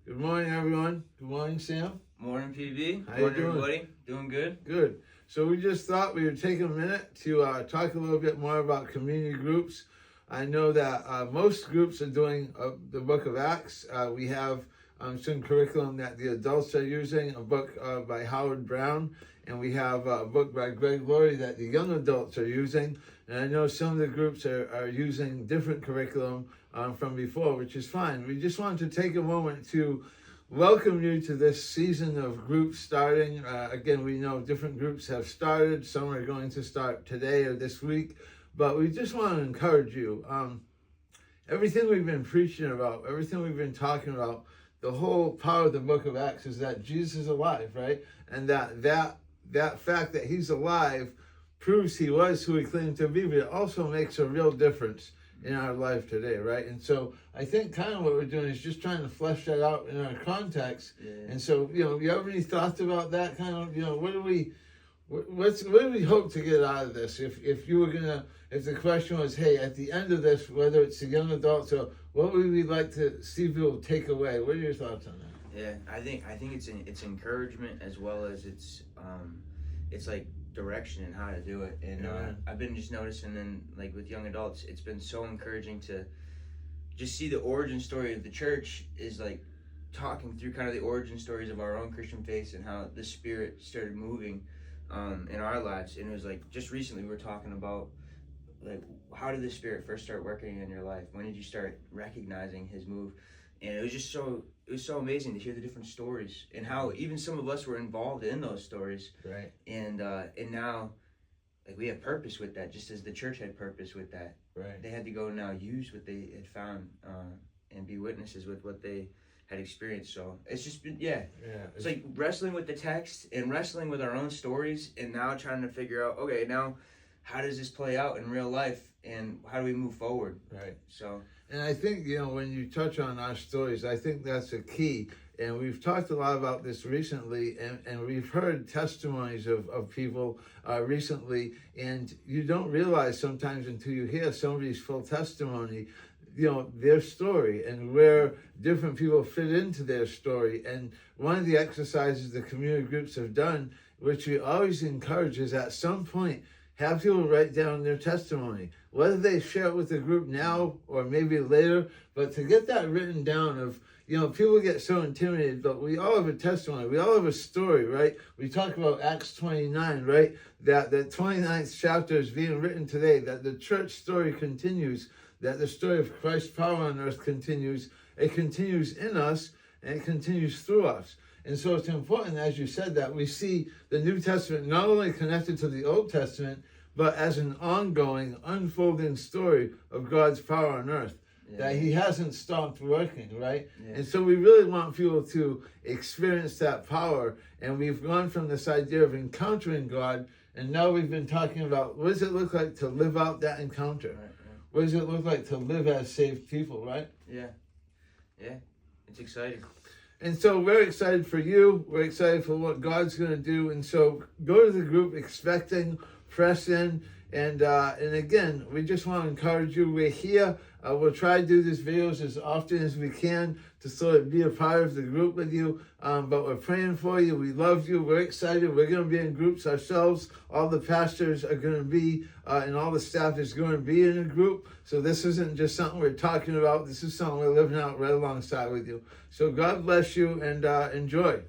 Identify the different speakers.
Speaker 1: Good morning, everyone. Good morning, Sam.
Speaker 2: Morning, PB.
Speaker 1: How
Speaker 2: Morning,
Speaker 1: you doing?
Speaker 2: everybody. Doing good.
Speaker 1: Good. So we just thought we would take a minute to talk a little bit more about community groups. I know that most groups are doing the Book of Acts. We have some curriculum that the adults are using, a book by Howard Brown, and we have a book by Greg Laurie that the young adults are using. And I know some of the groups are using different curriculum from before, which is fine. We just wanted to take a moment to welcome you to this season of groups starting. Again, we know different groups have started. Some are going to start today or this week. But we just want to encourage you. Everything we've been preaching about, everything we've been talking about, the whole power of the book of Acts is that Jesus is alive, right? And that fact that he's alive proves he was who he claimed to be, but it also makes a real difference in our life today, right? And so I think kind of what we're doing is just trying to flesh that out in our context. Yeah. And so, you have any thoughts about that kind of, what do we hope to get out of this? If the question was, hey, at the end of this, whether it's the young adults or what would we like to see people take away? What are your thoughts on that?
Speaker 2: Yeah, I think it's encouragement as well as it's like direction and how to do it. And I've been just noticing, and like with young adults, it's been so encouraging to just see the origin story of the church is like talking through kind of the origin stories of our own Christian faith and how the Spirit started moving in our lives. And it was like just recently we were talking about like how did the Spirit first start working in your life? When did you start recognizing His move? And it was so amazing to hear the different stories and how even some of us were involved in those stories.
Speaker 1: Right.
Speaker 2: And now, like, we have purpose with that, just as the church had purpose with that.
Speaker 1: Right.
Speaker 2: They had to go now use what they had found and be witnesses with what they had experienced. So it's just been, it's like wrestling with the text and wrestling with our own stories, and now trying to figure out, okay, now how does this play out in real life, and how do we move forward?
Speaker 1: Right.
Speaker 2: So.
Speaker 1: And I think, when you touch on our stories, I think that's a key. And we've talked a lot about this recently, and we've heard testimonies of people recently, and you don't realize sometimes until you hear somebody's full testimony, their story and where different people fit into their story. And one of the exercises the community groups have done, which we always encourage, is at some point, have people write down their testimony, whether they share it with the group now or maybe later, but to get that written down of, people get so intimidated, but we all have a testimony. We all have a story, right? We talk about Acts 29, right? That the 29th chapter is being written today, that the church story continues, that the story of Christ's power on earth continues. It continues in us, and it continues through us. And so it's important, as you said, that we see the New Testament not only connected to the Old Testament, but as an ongoing, unfolding story of God's power on earth, that He hasn't stopped working, right? Yeah. And so we really want people to experience that power. And we've gone from this idea of encountering God, and now we've been talking about what does it look like to live out that encounter? Right. What does it look like to live as saved people, right?
Speaker 2: Yeah. It's exciting.
Speaker 1: And so we're excited for you. We're excited for what God's going to do. And so go to the group expecting, press in. And again, we just want to encourage you. We're here. We'll try to do these videos as often as we can to sort of be a part of the group with you. But we're praying for you. We love you. We're excited. We're going to be in groups ourselves. All the pastors are going to be, and all the staff is going to be in a group. So this isn't just something we're talking about. This is something we're living out right alongside with you. So God bless you, and enjoy.